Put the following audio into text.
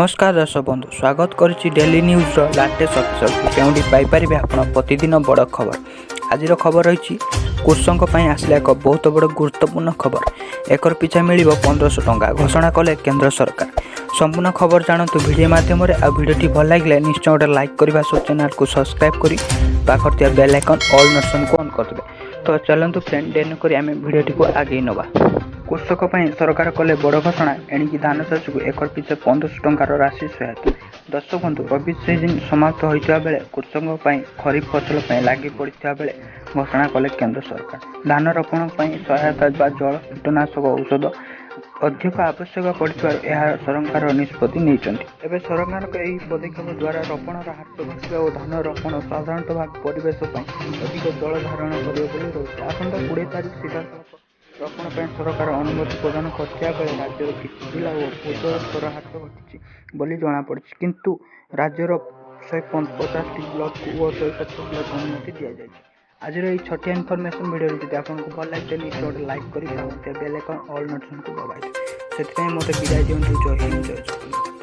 नमस्कार दर्शक बंधु स्वागत करुच्ची डेली न्यूज लाटेस्ट एपिसोड जो पाइपर आप प्रतिदिन बड़ खबर। आज खबर रही कृषकों आसला एक बहुत बड़ गुरुत्वपूर्ण खबर। एकर पिछा मिल 1500 टंका घोषणा कले केंद्र सरकार। संपूर्ण खबर जानतु वीडियो माध्यम आ वीडियो भल लगे निश्चय गोटे लाइक करने सो चैनल को सब्सक्राइब कर पाखर बेल आइकन ऑल नोटिफिकेशन को ऑन कर देवे। तो चलतु फ्रेंड डेन कर आम वीडियो को आगे नवा। कृषक सरकार कले बड़ घोषणा एणिकी धान चाष को एकर पिछे 1500 टंकार राशि सहायता। दर्शक बंधु रबी सीजन समाप्त होता बेले कृषकों खरीफ फसल लगी पड़ता बेले घोषणा कले केंद्र सरकार। धान रोपण सहायता जल कीटनाशक औषध अधिक आवश्यक पड़ता सरकार निष्पत्ति नहीं। सरकार पदक्षेप द्वारा रोपणर हाथ घटा और धान रोपण साधारणतः भाग परिवेश अधिक जल धारण कर आसंता 20 तारीख सीधा रोपण सरकार अनुमति प्रदान करता बेले राज्यर किसी जिला और उज्जवल स्तर हाथ घटी जमापड़ी किंतु राज्यर 150 ब्लक और 170 ब्लक अनुमति दि जाए। आज ये छोटिया इनफॉरमेशन वीडियो जब आपको भल लगे निश्चय लाइक कर बेल आइकन ऑल नोटिफिकेशन को दबाई से मत विदाय दिखाँ। जय हिंद जय जगन्नाथ।